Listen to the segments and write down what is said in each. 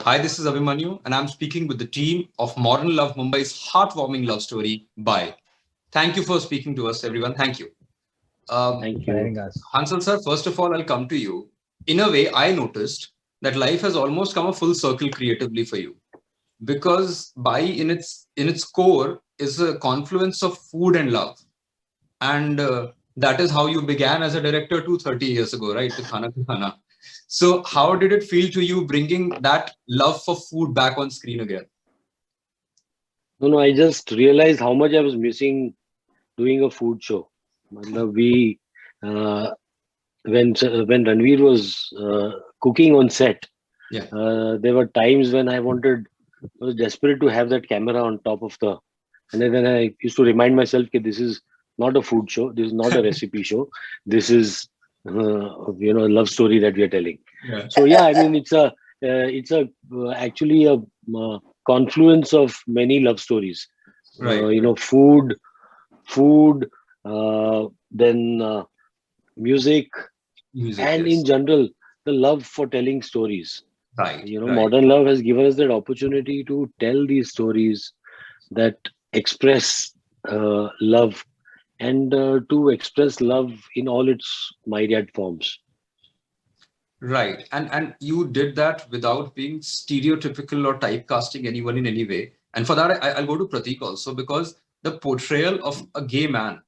Hi, this is Abhimanyu, and I'm speaking with the team of Modern Love Mumbai's heartwarming love story, Baai. Thank you for speaking to us, everyone. Thank you. Um, Thank for you. having us. Hansel sir, first of all, I'll come to you. In a way, I noticed that life has almost come a full circle creatively for you because Bai, in its core, is a confluence of food and love, and that is how you began as a director 30 years ago, right? The Khana Ka Khana. So, how did it feel to you bringing that love for food back on screen again? No, I just realized how much I was missing doing a food show. Matlab, We, uh, when Ranveer was cooking on set, Yeah, there were times when I was desperate to have that camera on top of and then I used to remind myself that this is not a food show, this is not a recipe show, this is, a love story that we are telling. yeah, So yeah, I mean, it's actually a confluence of many love stories. right, right. Food, then music, Music, and in yes, general, the love for telling stories. right, right, Modern love has given us that opportunity to tell these stories that express love and to express love in all its myriad forms. right. And you did that without being stereotypical or typecasting anyone in any way. And for that, I'll go to Pratik also because the portrayal of a gay man,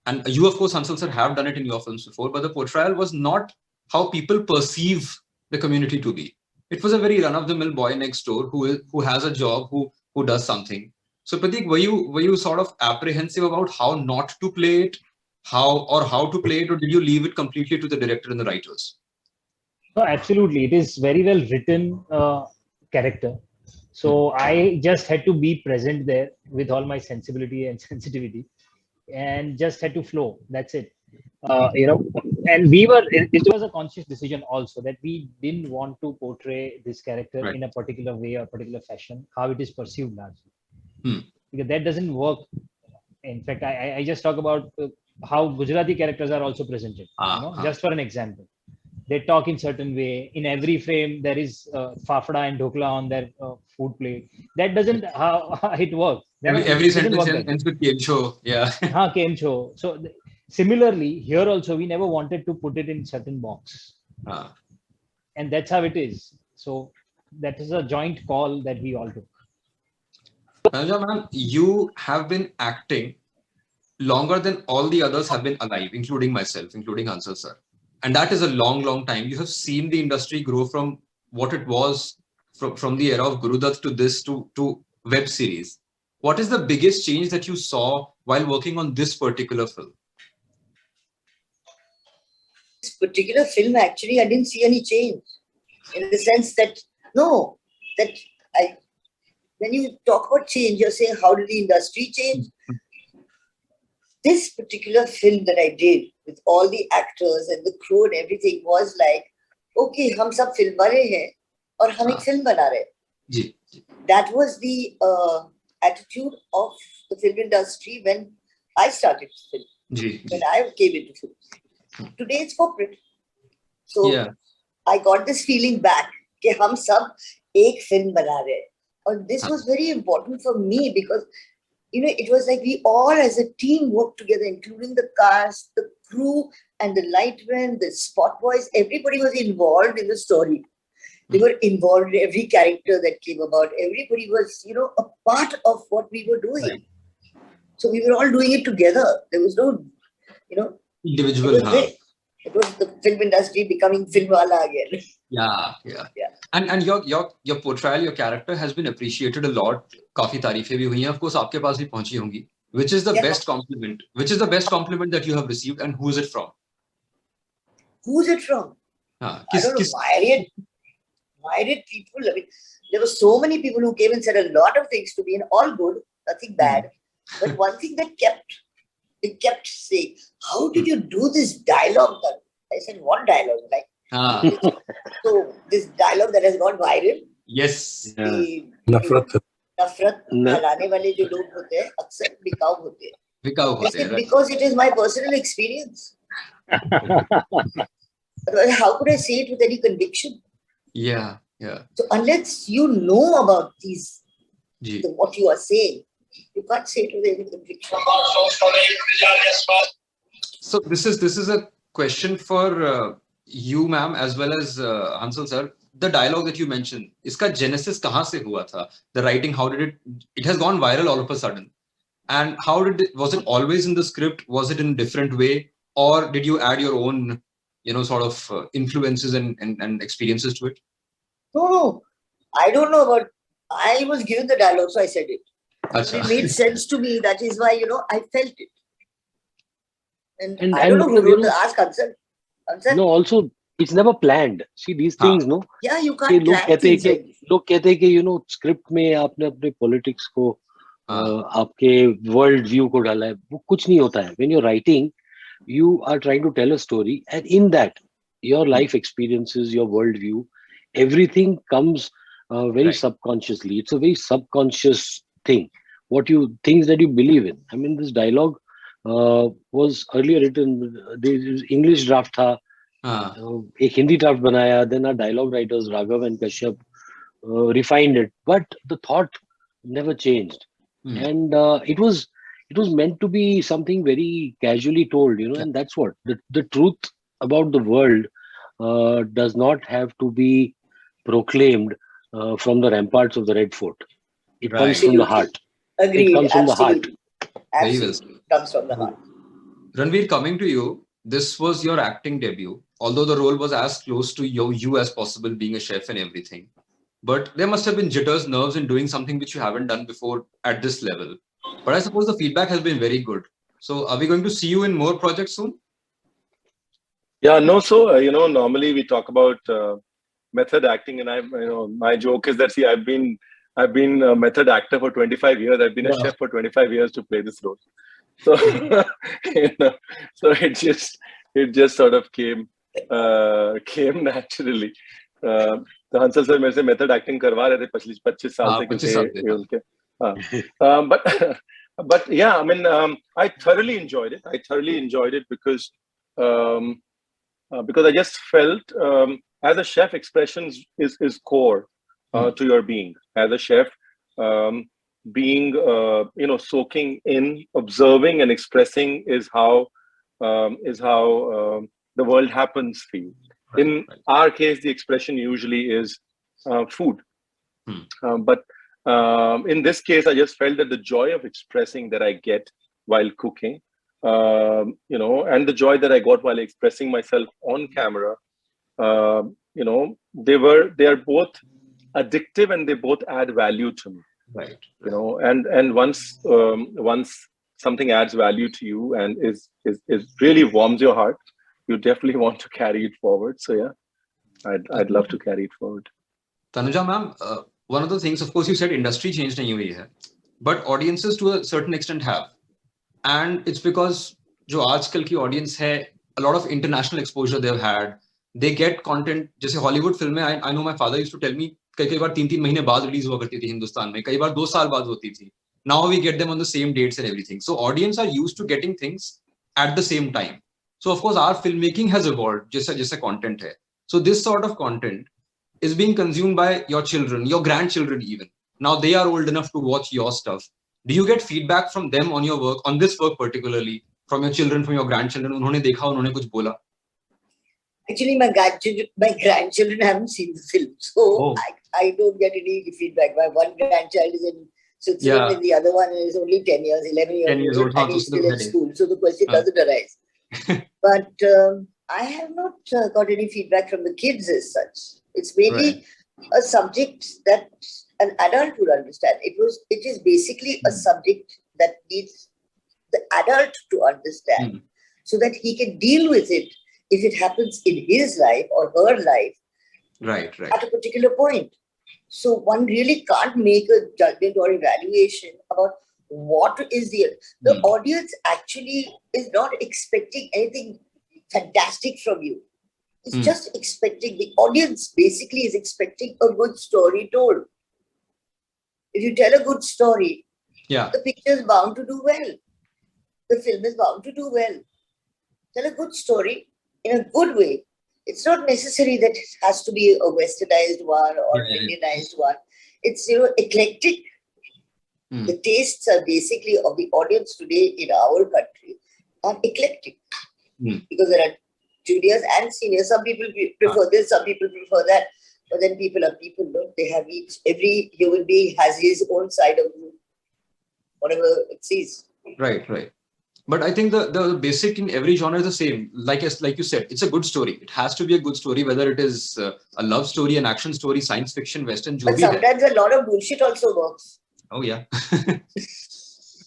and you, of course, Hansel sir, have done it in your films before, but the portrayal was not how people perceive the community to be. It was a very run-of-the-mill boy next door who has a job, who does something. So Pratik, were you sort of apprehensive about how not to play it, how to play it, or did you leave it completely to the director and the writers? No, absolutely. It is very well written character. Hmm. So I just had to be present there with all my sensibility and sensitivity, and just had to flow. That's it. You know, and it was a conscious decision also that we didn't want to portray this character Right. in a particular way or particular fashion, how it is perceived largely, Hmm. because that doesn't work. In fact, I just talk about how Gujarati characters are also presented. Ah, ah. Just for an example, they talk in certain way. In every frame, there is fafda and dhokla on their food plate. That doesn't how it works. Every It doesn't sentence work that way. ends with Show. Yeah. Haan, came show. So similarly, here also we never wanted to put it in certain box, Ah. and that's how it is. So that is a joint call that we all took. Tanuja, ma'am, you have been acting longer than all the others have been alive, including myself, including Hansel sir. And that is a long, long time. You have seen the industry grow from what it was from the era of Gurudutt to this to web series. What is the biggest change that you saw while working on this particular film? This particular film, actually, I didn't see any change in the sense that, no, that I, when you talk about change, you're saying, how did the industry change? This particular film that I did with all the actors and the crew and everything was like, okay, हम सब film बने हैं और हम एक Ah, film बना रहे हैं. ji, That was the attitude of the film industry when I started film, ji, when ji. I came into film. Today it's corporate. So Yeah. I got this feeling back कि हम सब एक film बना रहे हैं. And this Ah, was very important for me because it was like we all as a team worked together, including the cast, the crew, and the lightmen, the spot boys. Everybody was involved in the story. They hmm. were involved in every character that came about. Everybody was, a part of what we were Right. doing. So we were all doing it together. There was no, you know, it Individual, was huh? great. It was the film industry becoming filmwala again. Yeah, yeah. Yeah. And your portrayal, your character has been appreciated a lot. काफी तारीफें भी हुई हैं. Of course, आपके पास भी पहुंची होंगी. Which is the Yeah. best compliment? Which is the best compliment that you have received, and who is it from? Who's it from? हाँ, I don't know. किस Myriad people. I mean, there were so many people who came and said a lot of things to me, and all good, nothing bad. But one thing that they kept saying, "How did you do this dialogue?" I said, "What dialogue?" Like, हाँ, so this dialogue that has gone viral, yes, Yeah. कि नफरत नफरत No, फैलाने वाले जो लोग होते हैं अक्सर बिकाऊ होते हैं. बिकाऊ I होते हैं, said, right? because it is my personal experience. Otherwise, how could I say it with any conviction? Yeah, Yeah. So unless you know about Ji. what you are saying, you can't say it with any conviction. So this is a question for you, ma'am, as well as Hansel sir. The dialogue that you mentioned, इसका genesis कहाँ से हुआ था? The writing, how did it? It has gone viral all of a sudden. And how did it? Was it always in the script? Was it in a different way, or did you add your own, sort of influences and experiences to it? No, I don't know about. I was given the dialogue, so I said it. Acha. It made sense to me. That is why I felt it. And I And don't know who wrote the ask answer. no, also it's never planned. See these हाँ. things, no. Yeah, you कि can't लोग plan कहते हैं things कि like this. लोग कहते हैं कि स्क्रिप्ट में आपने अपने पॉलिटिक्स को हाँ. आपके वर्ल्ड व्यू को डाला है, वो कुछ नहीं होता है. When you are writing, you are trying to tell a story, and in that your life experiences, your world view, everything comes very Right. subconsciously. It's a very subconscious thing, what you things that you believe in. I mean, this dialogue was earlier written, this English draft tha, हाँ. एक Hindi draft बनाया, then our dialogue writers Raghav and Kashyap refined it, but the thought never changed. Hmm. And it was meant to be something very casually told, Yeah. and that's what the truth about the world does not have to be proclaimed from the ramparts of the Red Fort. It comes Right. from the Absolutely. heart. Agreed. It comes from the heart. Absolutely. Very well. Absolutely. Comes from the heart. Ranveer, coming to you, this was your acting debut. Although the role was as close to you as possible, being a chef and everything. But there must have been jitters, nerves in doing something which you haven't done before at this level. But I suppose the feedback has been very good. So are we going to see you in more projects soon? Yeah, no. So normally we talk about method acting, and my joke is that see, I've been a method actor for 25 years. I've been a chef for 25 years to play this role. So so it just sort of came naturally. तो Hansal sir मेरे से method acting करवा रहे थे 25 साल से 25 साल क्योंकि उनके but yeah, I mean, I thoroughly enjoyed it. I thoroughly enjoyed it because I just felt as a chef, expressions is core to your being. As a chef, being soaking in, observing, and expressing is how the world happens for you. Right, In right. our case, the expression usually is food, but in this case, I just felt that the joy of expressing that I get while cooking, and the joy that I got while expressing myself on camera, they are both addictive and they both add value to me. Right. And once something adds value to you and is really warms your heart, you definitely want to carry it forward. So yeah, I'd love to carry it forward. Tanuja ma'am, one of the things, of course, you said industry changed nahi hui hai, but audiences to a certain extent have. And it's because जो आजकल की audience है, a lot of international exposure they've had. They get content, जैसे Hollywood फिल्में, I know my father used to tell me, कई बार 3 महीने बाद release हुआ करती थी हिंदुस्तान में, कई बार 2 साल बाद होती थी. Now we get them on the same dates and everything. So audience are used to getting things at the same time. So of course our filmmaking has evolved, जैसा content है. So this sort of content is being consumed by your children, your grandchildren even. Now they are old enough to watch your stuff. Do you get feedback from them on your work, on this work particularly, from your children, from your grandchildren? उन्होंने देखा, उन्होंने कुछ बोला? Actually, my grandchildren haven't seen the film, so I don't get any feedback. My one grandchild is in Switzerland, and the other one is only 10 years, 11 years old, and he's still in school. So the question doesn't arise. But I have not got any feedback from the kids as such. It's mainly a subject that an adult would understand. It is basically a subject that needs the adult to understand so that he can deal with it if it happens in his life or her life at a particular point. So one really can't make a judgment or evaluation about what is the audience actually is not expecting anything fantastic from you. It's just expecting, the audience basically is expecting a good story told. If you tell a good story, the picture is bound to do well. The film is bound to do well. Tell a good story in a good way, It's not necessary that it has to be a westernized one or Yeah, yeah. Indianized one. It's eclectic. Hmm. The tastes are basically of the audience today in our country are eclectic because there are juniors and seniors. Some people prefer this, some people prefer that, but then people are people. No, they have every human being has his own side of whatever it sees. Right. But I think the basic in every genre is the same. Like you said, it's a good story. It has to be a good story, whether it is a love story, an action story, science fiction, western, jo But bhi hai. sometimes a lot of bullshit also works. Oh yeah. Let's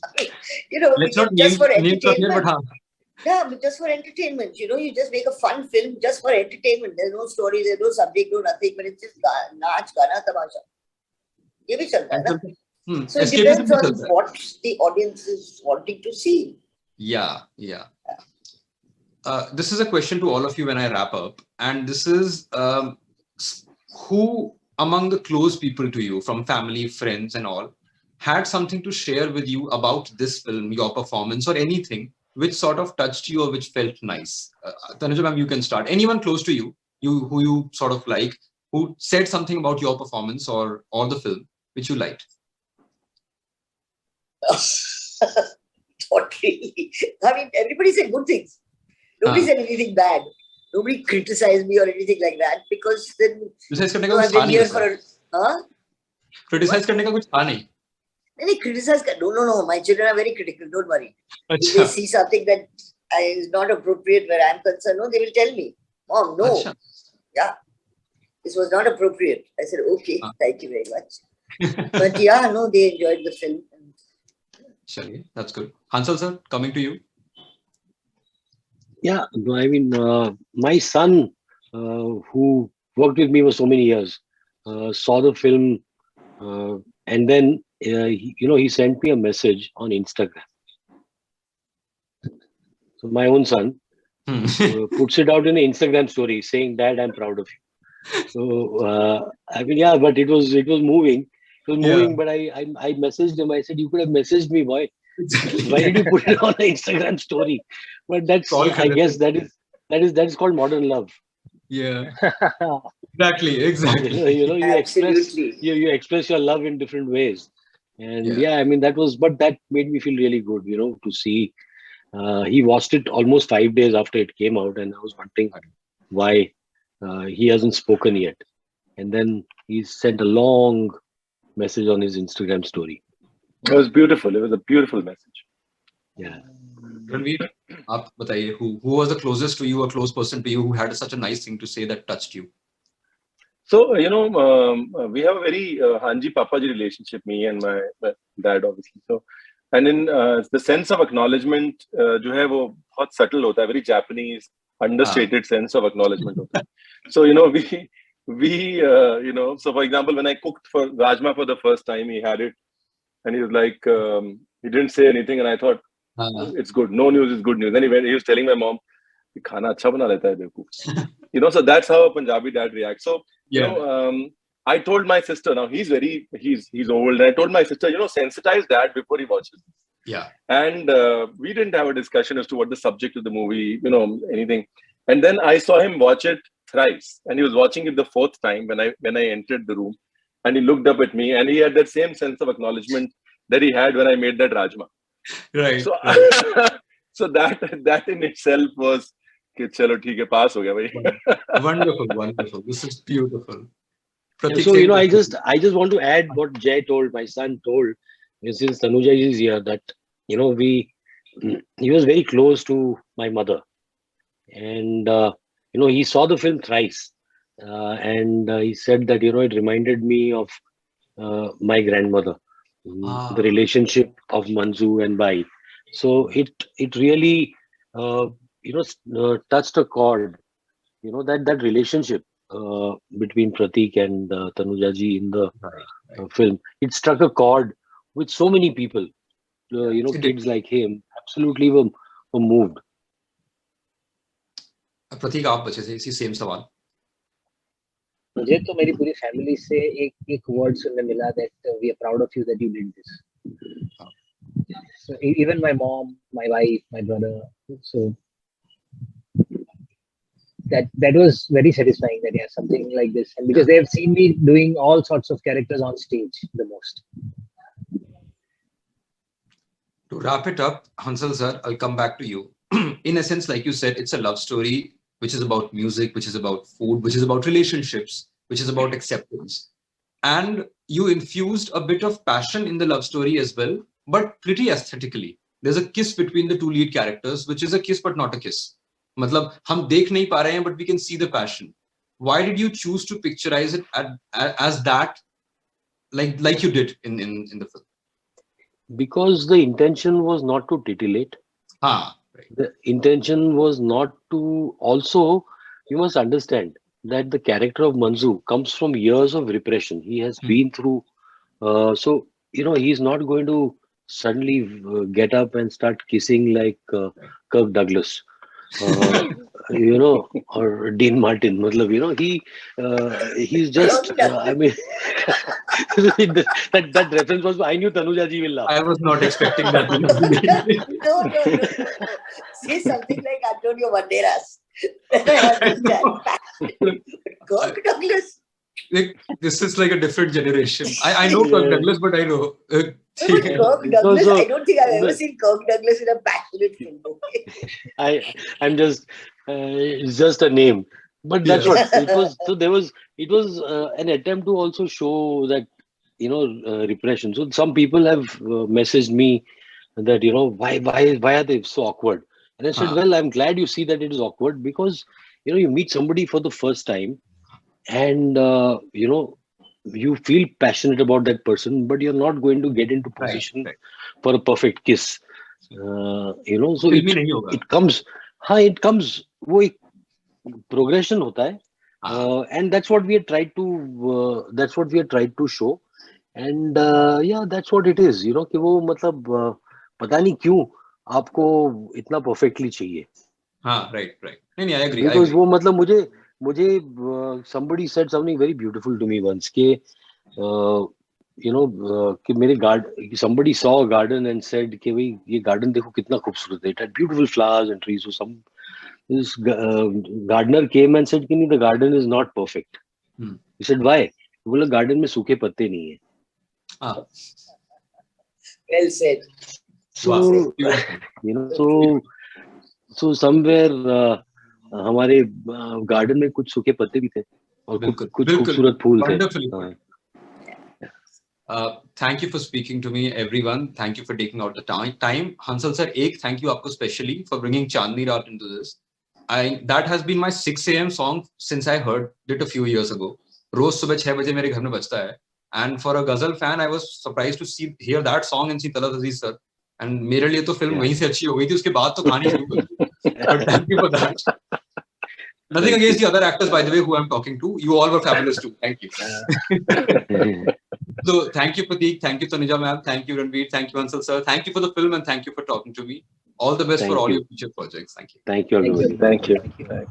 Because not just for name drop here, but entertainment. Yeah, but just for entertainment, you just make a fun film just for entertainment. There's no story, there's no subject, no nothing, but it's just naach, gana, tamasha. ये भी चलता है ना? So it escapism depends bhi on chalta hai. what the audience is wanting to see. Yeah. This is a question to all of you when I wrap up, and this is who among the close people to you, from family, friends, and all, had something to share with you about this film, your performance, or anything which sort of touched you or which felt nice. Tanuja ma'am, you can start. Anyone close to you, who you sort of like, who said something about your performance or the film which you liked. Not really. I mean, everybody said good things. Nobody said anything bad. Nobody criticized me or anything like that because then Criticize करने का I've कुछ था been नहीं here वैसे. for a. Criticize करने का कुछ था नहीं. Any criticize? No. My children are very critical. Don't worry. If they अच्छा. see something that is not appropriate where I'm concerned, no, they will tell me, Mom, no. अच्छा. Yeah, this was not appropriate. I said, okay, thank you very much. But yeah, no, they enjoyed the film. Chaliye, that's good. Hansal sir, coming to you. Yeah, no, I mean, my son, who worked with me for so many years, saw the film, and then he sent me a message on Instagram. So my own son puts it out in an Instagram story saying, "Dad, I'm proud of you." So I mean, yeah, but it was moving. It was moving, but I messaged him. I said, "You could have messaged me, boy. Why did you put it on an Instagram story?" But that's, I guess, that is called modern love. Yeah. Exactly. You express Absolutely. you express your love in different ways, and I mean that made me feel really good, to see. He watched it almost 5 days after it came out, and I was wondering why he hasn't spoken yet. And then he sent a long message on his Instagram story. It was beautiful. It was a beautiful message. Yeah. Ranveer, आप बताइए, who was the closest to you, a close person to you, who had such a nice thing to say that touched you? So, we have a very Hanji Papaji relationship, me and my dad, obviously. So, and in the sense of acknowledgement, जो है वो बहुत subtle होता है, very Japanese, understated sense of acknowledgement होता है. So, so for example, when I cooked for Rajma for the first time, he had it, and he was like, he didn't say anything, and I thought, it's good. No news is good news. Then he was telling my mom, खाना अच्छा बना लेता है देखो. So that's how a Punjabi dad reacts. So, I told my sister, now he's old, and I told my sister, sensitize dad before he watches. Yeah. And we didn't have a discussion as to what the subject of the movie, anything. And then I saw him watch it thrice, and he was watching it the fourth time when I entered the room, and he looked up at me, and he had that same sense of acknowledgement that he had when I made that rajma. Right. So, so that in itself was, chalo theek hai, pass ho gaya bhai. Wonderful. This is beautiful. Pratik, so I just want to add what Jay told, my son told, since Tanuja is here, that he was very close to my mother, and he saw the film thrice, and he said that it reminded me of my grandmother, the relationship of Manju and Bai. So it really touched a chord, that relationship between Pratik and Tanuja ji in the film. It struck a chord with so many people. Kids like him absolutely were moved. प्रतीक, आप बचे थे इसी same सवाल. मुझे तो मेरी पूरी family से एक वर्ड सुनने मिला that we are proud of you that you did this. So even my mom, my wife, my brother. So that was very satisfying. That yeah, something like this, and because they have seen me doing all sorts of characters on stage the most. To wrap it up, Hansal sir, I'll come back to you. In essence, like you said, it's a love story which is about music, which is about food, which is about relationships, which is about acceptance. And you infused a bit of passion in the love story as well, but pretty aesthetically. There's a kiss between the two lead characters, which is a kiss but not a kiss. मतलब हम देख नहीं पा रहे हैं, but we can see the passion. Why did you choose to picturize it as that, like you did in the film? Because the intention was not to titillate. Right. The intention was not to. Also, you must understand that the character of Manzu comes from years of repression. He has been through. So he's not going to suddenly get up and start kissing like Kirk Douglas. Or Dean Martin. He's just. I mean, that reference was. I knew Tanuja ji will laugh. I was not expecting that. No. Say something like Antonio Banderas. I understand. Kirk Douglas. This is like a different generation. I know Kirk Douglas, but I know. Kirk Douglas. I don't think I've ever seen Kirk Douglas in a passionate film. Okay? I'm just. It's just a name, but that's what it was. So it was an attempt to also show that repression. So some people have messaged me that why are they so awkward? And I said, well, I'm glad you see that it is awkward because you meet somebody for the first time, and you feel passionate about that person, but you're not going to get into position for a perfect kiss. So it comes. It comes. वो एक progression होता है, and that's what we had tried to show, and that's what it is. कि वो मतलब पता नहीं क्यों आपको इतना perfectly चाहिए. Right. नहीं, I agree. Because वो मतलब मुझे somebody said something very beautiful to me once कि कि मेरे somebody saw a garden and said कि भाई ये garden देखो कितना खूबसूरत है. It had beautiful flowers and trees. So this gardener came and said कि the garden is not perfect. He said why? बोला garden में सूखे पत्ते नहीं है. Well said. So so somewhere हमारे garden में कुछ सूखे पत्ते भी थे और कुछ खूबसूरत फूल थे. Thank you for speaking to me, everyone. Thank you for taking out the time. Hansal sir, thank you आपको specially for bringing Chandni Raat into this. That has been my 6 a.m. song since I heard it a few years ago. रोज सुबह 6 बजे मेरे घर में बजता है. And for a ghazal fan, I was surprised to hear that song and see Talat Aziz sir. And मेरे लिए तो फिल्म वहीं से अच्छी हो गई थी. उसके बाद तो कहानी शुरू कर दी. But thank you for that. Nothing against the other actors, by the way, who I'm talking to. You all were fabulous too. Thank you. So thank you, Prateek. Thank you, Tanuja ma'am. Thank you, Ranveer. Thank you, Hansal sir. Thank you for the film and thank you for talking to me. All the best for all your future projects. Thank you. Thank you, everybody. Thank you.